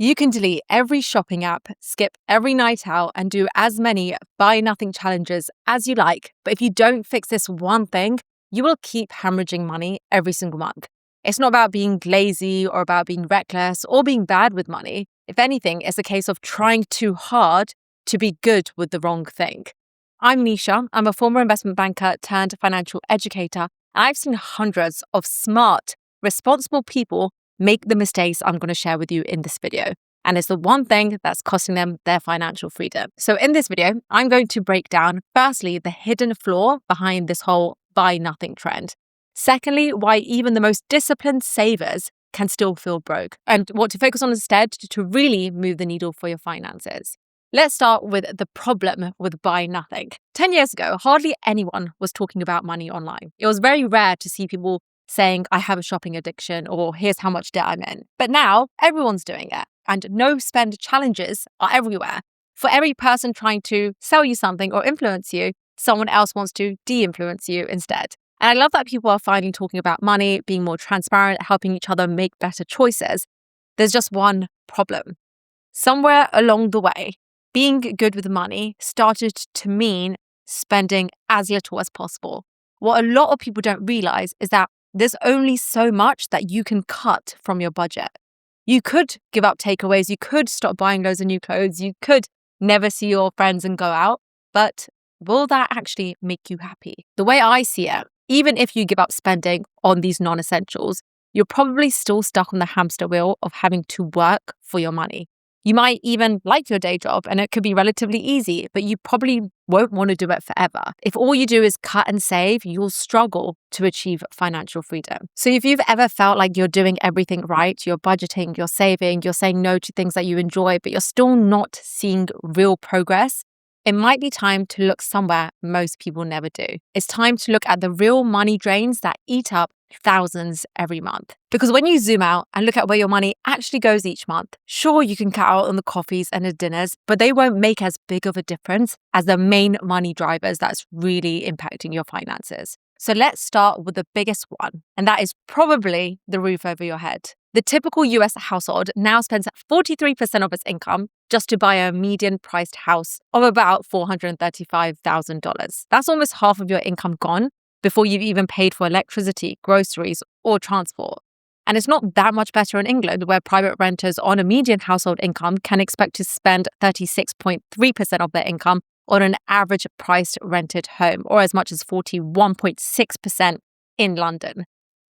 You can delete every shopping app, skip every night out, and do as many buy nothing challenges as you like. But if you don't fix this one thing, you will keep hemorrhaging money every single month. It's not about being lazy or about being reckless or being bad with money. If anything, it's a case of trying too hard to be good with the wrong thing. I'm Nischa. I'm a former investment banker turned financial educator, and I've seen hundreds of smart, responsible people make the mistakes I'm going to share with you in this video. And it's the one thing that's costing them their financial freedom. So in this video, I'm going to break down, firstly, the hidden flaw behind this whole buy nothing trend. Secondly, why even the most disciplined savers can still feel broke, and what to focus on instead to really move the needle for your finances. Let's start with the problem with buy nothing. 10 years ago, hardly anyone was talking about money online. It was very rare to see people saying, I have a shopping addiction, or here's how much debt I'm in. But now everyone's doing it, and no spend challenges are everywhere. For every person trying to sell you something or influence you, someone else wants to de-influence you instead. And I love that people are finally talking about money, being more transparent, helping each other make better choices. There's just one problem. Somewhere along the way, being good with money started to mean spending as little as possible. What a lot of people don't realize is that there's only so much that you can cut from your budget. You could give up takeaways, you could stop buying loads of new clothes, you could never see your friends and go out, but will that actually make you happy? The way I see it, even if you give up spending on these non-essentials, you're probably still stuck on the hamster wheel of having to work for your money. You might even like your day job and it could be relatively easy, but you probably won't want to do it forever. If all you do is cut and save, you'll struggle to achieve financial freedom. So if you've ever felt like you're doing everything right, you're budgeting, you're saving, you're saying no to things that you enjoy, but you're still not seeing real progress, it might be time to look somewhere most people never do. It's time to look at the real money drains that eat up thousands every month. Because when you zoom out and look at where your money actually goes each month, sure, you can cut out on the coffees and the dinners, but they won't make as big of a difference as the main money drivers that's really impacting your finances. So let's start with the biggest one, and that is probably the roof over your head. The typical US household now spends 43% of its income just to buy a median-priced house of about $435,000. That's almost half of your income gone before you've even paid for electricity, groceries, or transport. And it's not that much better in England, where private renters on a median household income can expect to spend 36.3% of their income on an average priced rented home, or as much as 41.6% in London.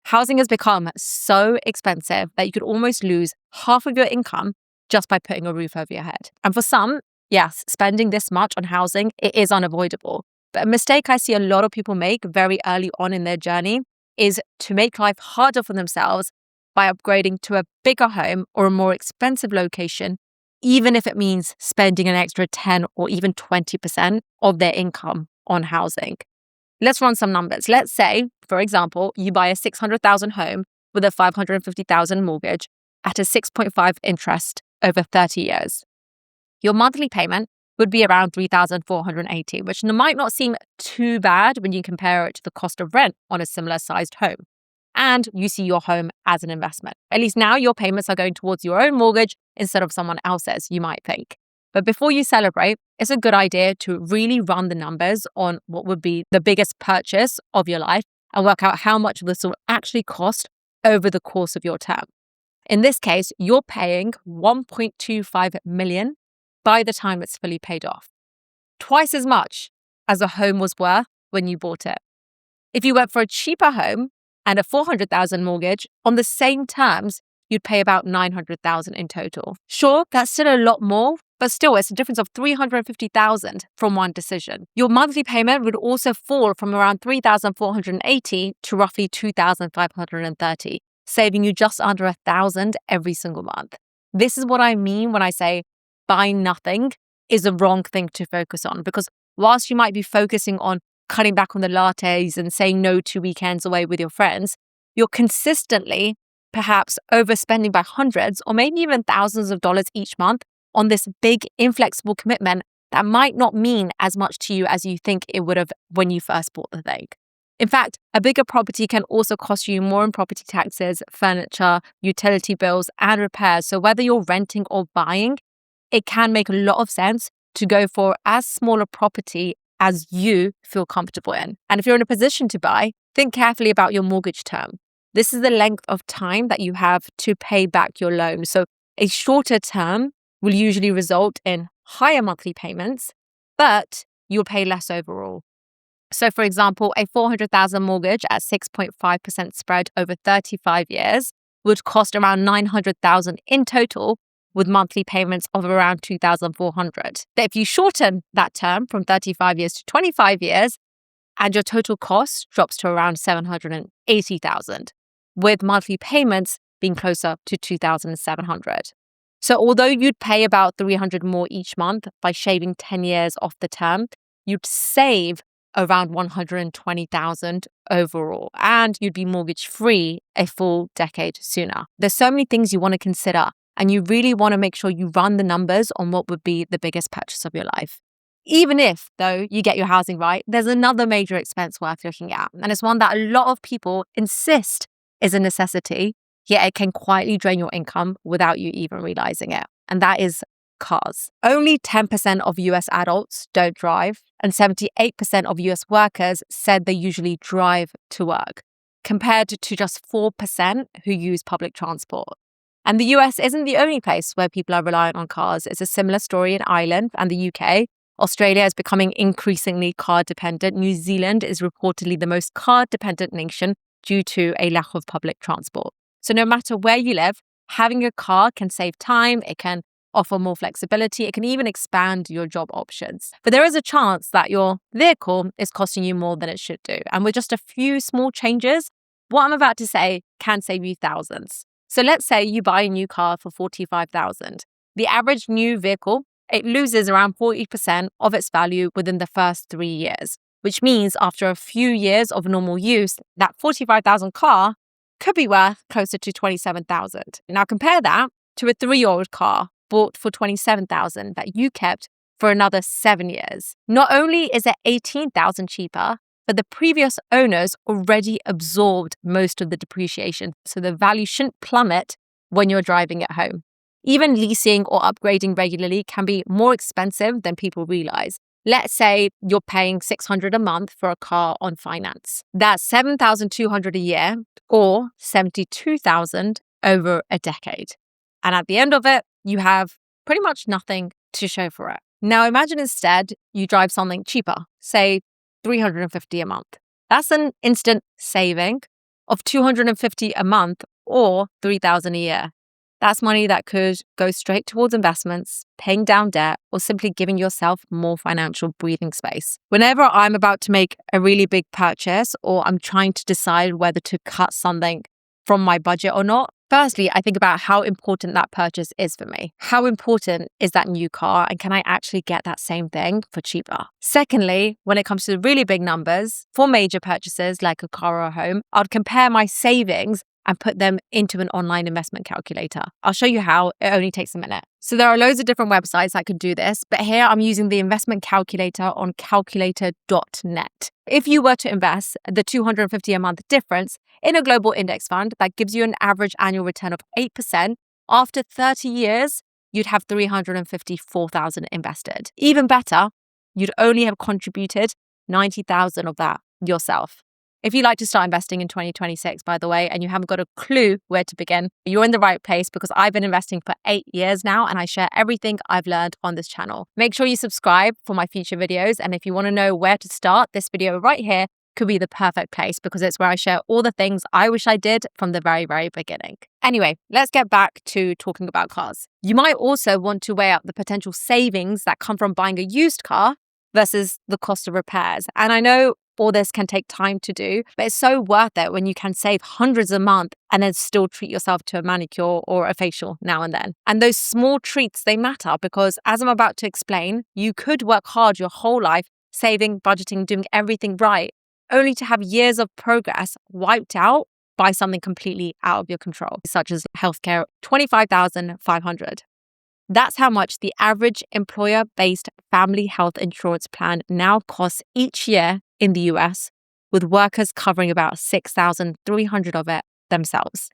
Housing has become so expensive that you could almost lose half of your income just by putting a roof over your head. And for some, yes, spending this much on housing, it is unavoidable. But a mistake I see a lot of people make very early on in their journey is to make life harder for themselves by upgrading to a bigger home or a more expensive location, even if it means spending an extra 10 or even 20% of their income on housing. Let's run some numbers. Let's say, for example, you buy a $600,000 home with a $550,000 mortgage at a 6.5% interest over 30 years. Your monthly payment would be around $3,480, which might not seem too bad when you compare it to the cost of rent on a similar sized home. And you see your home as an investment. At least now your payments are going towards your own mortgage instead of someone else's, you might think. But before you celebrate, it's a good idea to really run the numbers on what would be the biggest purchase of your life and work out how much this will actually cost over the course of your term. In this case, you're paying $1.25 million by the time it's fully paid off. Twice as much as a home was worth when you bought it. If you went for a cheaper home and a $400,000 mortgage on the same terms, you'd pay about $900,000 in total. Sure, that's still a lot more, but still it's a difference of $350,000 from one decision. Your monthly payment would also fall from around $3,480 to roughly $2,530, saving you just under $1,000 every single month. This is what I mean when I say buy nothing is the wrong thing to focus on, because whilst you might be focusing on cutting back on the lattes and saying no to weekends away with your friends, you're consistently perhaps overspending by hundreds or maybe even thousands of dollars each month on this big inflexible commitment that might not mean as much to you as you think it would have when you first bought the thing. In fact, a bigger property can also cost you more in property taxes, furniture, utility bills, and repairs. So whether you're renting or buying, it can make a lot of sense to go for as small a property as you feel comfortable in. And if you're in a position to buy, think carefully about your mortgage term. This is the length of time that you have to pay back your loan. So a shorter term will usually result in higher monthly payments, but you'll pay less overall. So for example, a $400,000 mortgage at 6.5% spread over 35 years would cost around $900,000 in total, with monthly payments of around $2,400. But if you shorten that term from 35 years to 25 years, and your total cost drops to around $780,000, with monthly payments being closer to $2,700. So although you'd pay about $300 more each month by shaving 10 years off the term, you'd save around $120,000 overall, and you'd be mortgage free a full decade sooner. There's so many things you want to consider, and you really want to make sure you run the numbers on what would be the biggest purchase of your life. Even if, though, you get your housing right, there's another major expense worth looking at, and it's one that a lot of people insist is a necessity, yet it can quietly drain your income without you even realizing it, and that is cars. Only 10% of US adults don't drive, and 78% of US workers said they usually drive to work, compared to just 4% who use public transport. And the US isn't the only place where people are reliant on cars. It's a similar story in Ireland and the UK. Australia is becoming increasingly car dependent. New Zealand is reportedly the most car dependent nation due to a lack of public transport. So no matter where you live, having a car can save time, it can offer more flexibility, it can even expand your job options. But there is a chance that your vehicle is costing you more than it should do. And with just a few small changes, what I'm about to say can save you thousands. So let's say you buy a new car for $45,000. The average new vehicle, it loses around 40% of its value within the first 3 years, which means after a few years of normal use, that $45,000 car could be worth closer to $27,000. Now compare that to a 3-year-old car bought for $27,000 that you kept for another 7 years. Not only is it $18,000 cheaper, but the previous owners already absorbed most of the depreciation, so the value shouldn't plummet when you're driving it home. Even leasing or upgrading regularly can be more expensive than people realize. Let's say you're paying $600 a month for a car on finance. That's $7,200 a year or $72,000 over a decade. And at the end of it, you have pretty much nothing to show for it. Now imagine instead you drive something cheaper, say $350 a month. That's an instant saving of $250 a month or $3,000 a year. That's money that could go straight towards investments, paying down debt, or simply giving yourself more financial breathing space. Whenever I'm about to make a really big purchase or I'm trying to decide whether to cut something from my budget or not, firstly, I think about how important that purchase is for me. How important is that new car, and can I actually get that same thing for cheaper? Secondly, when it comes to really big numbers, for major purchases like a car or a home, I'd compare my savings and put them into an online investment calculator. I'll show you how. It only takes a minute. So there are loads of different websites that could do this, but here I'm using the investment calculator on calculator.net. If you were to invest the $250 a month difference in a global index fund that gives you an average annual return of 8%, after 30 years, you'd have $354,000 invested. Even better, you'd only have contributed $90,000 of that yourself. If you'd like to start investing in 2026, by the way, and you haven't got a clue where to begin, you're in the right place because I've been investing for 8 years now and I share everything I've learned on this channel. Make sure you subscribe for my future videos. And if you want to know where to start, this video right here could be the perfect place because it's where I share all the things I wish I did from the very, very beginning. Anyway, let's get back to talking about cars. You might also want to weigh up the potential savings that come from buying a used car versus the cost of repairs. And I know all this can take time to do, but it's so worth it when you can save hundreds a month and then still treat yourself to a manicure or a facial now and then. And those small treats, they matter because as I'm about to explain, you could work hard your whole life, saving, budgeting, doing everything right, only to have years of progress wiped out by something completely out of your control, such as healthcare, $25,500. That's how much the average employer-based family health insurance plan now costs each year in the US with workers covering about 6,300 of it themselves.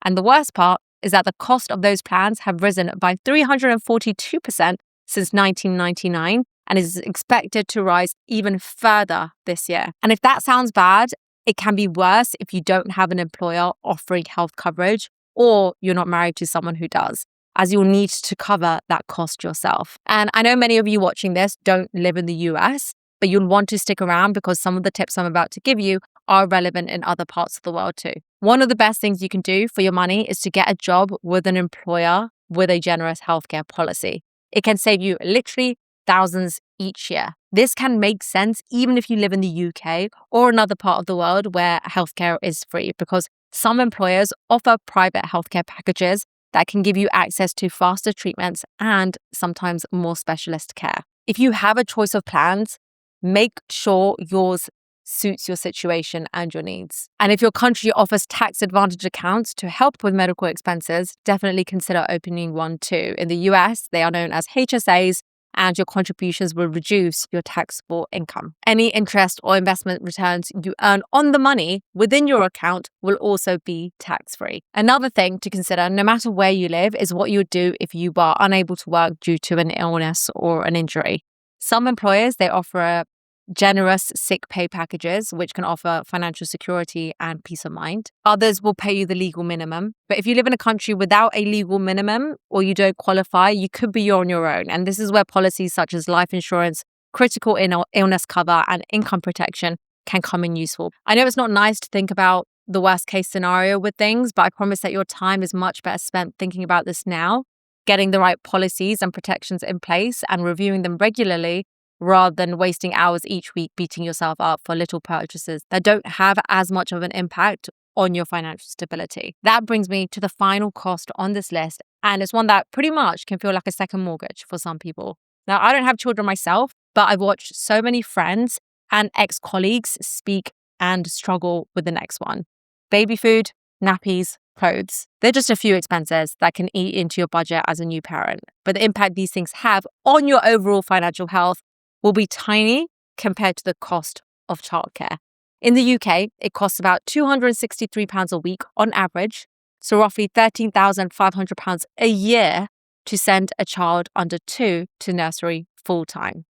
And the worst part is that the cost of those plans have risen by 342% since 1999 and is expected to rise even further this year. And if that sounds bad, it can be worse if you don't have an employer offering health coverage or you're not married to someone who does, as you'll need to cover that cost yourself. And I know many of you watching this don't live in the US, but you'll want to stick around because some of the tips I'm about to give you are relevant in other parts of the world too. One of the best things you can do for your money is to get a job with an employer with a generous healthcare policy. It can save you literally thousands each year. This can make sense even if you live in the UK or another part of the world where healthcare is free, because some employers offer private healthcare packages that can give you access to faster treatments and sometimes more specialist care. If you have a choice of plans, make sure yours suits your situation and your needs. And if your country offers tax advantage accounts to help with medical expenses, definitely consider opening one too. In the US, they are known as HSAs, and your contributions will reduce your taxable income. Any interest or investment returns you earn on the money within your account will also be tax-free. Another thing to consider, no matter where you live, is what you would do if you are unable to work due to an illness or an injury. Some employers, they offer a generous sick pay packages, which can offer financial security and peace of mind. Others will pay you the legal minimum. But if you live in a country without a legal minimum or you don't qualify, you could be on your own. And this is where policies such as life insurance, critical illness cover, and income protection can come in useful. I know it's not nice to think about the worst case scenario with things, but I promise that your time is much better spent thinking about this now, getting the right policies and protections in place and reviewing them regularly, rather than wasting hours each week beating yourself up for little purchases that don't have as much of an impact on your financial stability. That brings me to the final cost on this list, and it's one that pretty much can feel like a second mortgage for some people. Now, I don't have children myself, but I've watched so many friends and ex-colleagues speak and struggle with the next one. Baby food, nappies, clothes. They're just a few expenses that can eat into your budget as a new parent, but the impact these things have on your overall financial health will be tiny compared to the cost of childcare. In the UK, it costs about £263 a week on average, so roughly £13,500 a year to send a child under 2 to nursery full-time.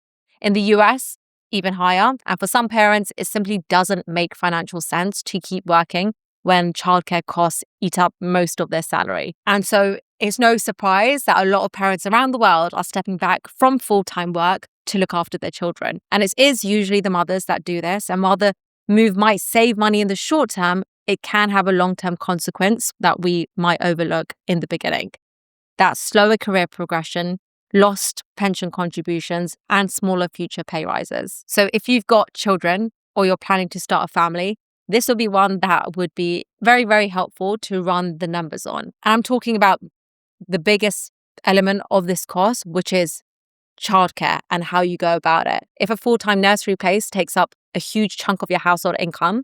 In the US, even higher, and for some parents, it simply doesn't make financial sense to keep working when childcare costs eat up most of their salary. And so it's no surprise that a lot of parents around the world are stepping back from full-time work to look after their children. And it is usually the mothers that do this. And while the move might save money in the short term, it can have a long-term consequence that we might overlook in the beginning. That's slower career progression, lost pension contributions, and smaller future pay rises. So if you've got children or you're planning to start a family, this will be one that would be very, very helpful to run the numbers on. And I'm talking about the biggest element of this cost, which is childcare and how you go about it. If a full-time nursery place takes up a huge chunk of your household income,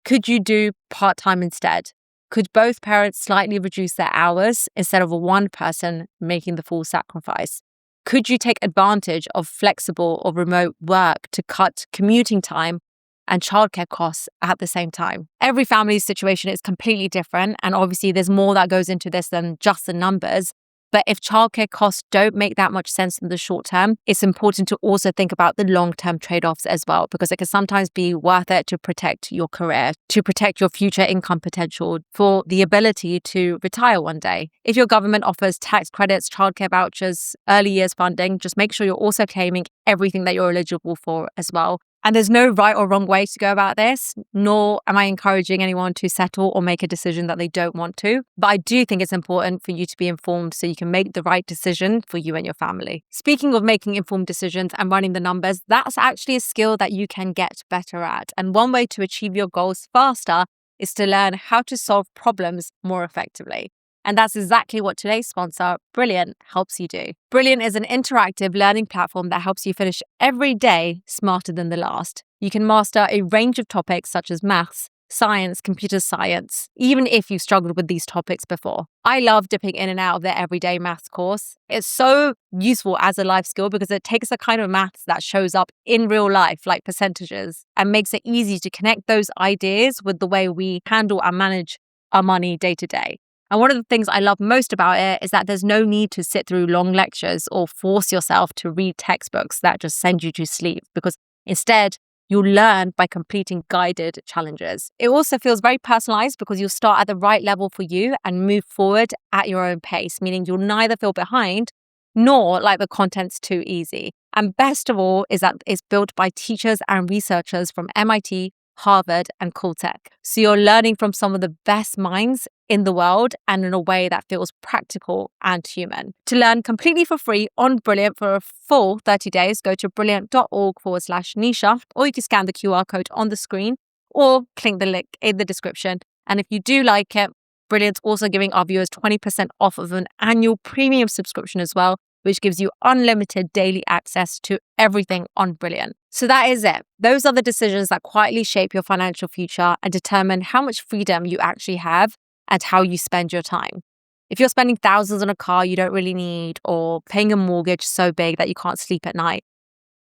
could you do part-time instead? Could both parents slightly reduce their hours instead of one person making the full sacrifice? Could you take advantage of flexible or remote work to cut commuting time and childcare costs at the same time? Every family's situation is completely different, and obviously there's more that goes into this than just the numbers. But if childcare costs don't make that much sense in the short term, it's important to also think about the long-term trade-offs as well, because it can sometimes be worth it to protect your career, to protect your future income potential, for the ability to retire one day. If your government offers tax credits, childcare vouchers, early years funding, just make sure you're also claiming everything that you're eligible for as well. And there's no right or wrong way to go about this, nor am I encouraging anyone to settle or make a decision that they don't want to. But I do think it's important for you to be informed so you can make the right decision for you and your family. Speaking of making informed decisions and running the numbers, that's actually a skill that you can get better at. And one way to achieve your goals faster is to learn how to solve problems more effectively. And that's exactly what today's sponsor, Brilliant, helps you do. Brilliant is an interactive learning platform that helps you finish every day smarter than the last. You can master a range of topics such as maths, science, computer science, even if you've struggled with these topics before. I love dipping in and out of their everyday maths course. It's so useful as a life skill because it takes the kind of maths that shows up in real life, like percentages, and makes it easy to connect those ideas with the way we handle and manage our money day to day. And one of the things I love most about it is that there's no need to sit through long lectures or force yourself to read textbooks that just send you to sleep, because instead, you'll learn by completing guided challenges. It also feels very personalized because you'll start at the right level for you and move forward at your own pace, meaning you'll neither feel behind nor like the content's too easy. And best of all is that it's built by teachers and researchers from MIT, Harvard, and Caltech. So you're learning from some of the best minds in the world and in a way that feels practical and human. To learn completely for free on Brilliant for a full 30 days, go to brilliant.org/Nischa, or you can scan the QR code on the screen or click the link in the description. And if you do like it, Brilliant's also giving our viewers 20% off of an annual premium subscription as well, which gives you unlimited daily access to everything on Brilliant. So that is it. Those are the decisions that quietly shape your financial future and determine how much freedom you actually have and how you spend your time. If you're spending thousands on a car you don't really need, or paying a mortgage so big that you can't sleep at night,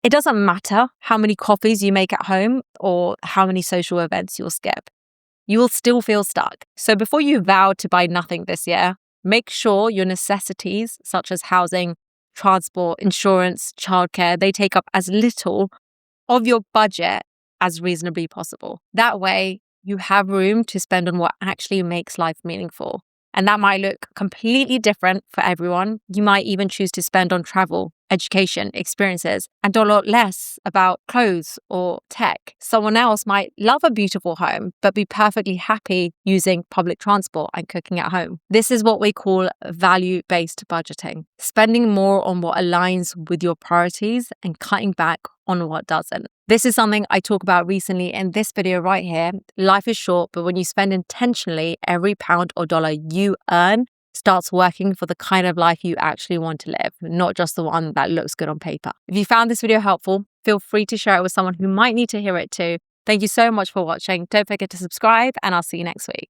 it doesn't matter how many coffees you make at home or how many social events you'll skip. You will still feel stuck. So before you vow to buy nothing this year, make sure your necessities such as housing, transport, insurance, childcare, they take up as little of your budget as reasonably possible. That way, you have room to spend on what actually makes life meaningful. And that might look completely different for everyone. You might even choose to spend on travel, education, experiences, and a lot less about clothes or tech. Someone else might love a beautiful home, but be perfectly happy using public transport and cooking at home. This is what we call value-based budgeting, spending more on what aligns with your priorities and cutting back on what doesn't. This is something I talk about recently in this video right here. Life is short, but when you spend intentionally, every pound or dollar you earn starts working for the kind of life you actually want to live, not just the one that looks good on paper. If you found this video helpful, feel free to share it with someone who might need to hear it too. Thank you so much for watching. Don't forget to subscribe, and I'll see you next week.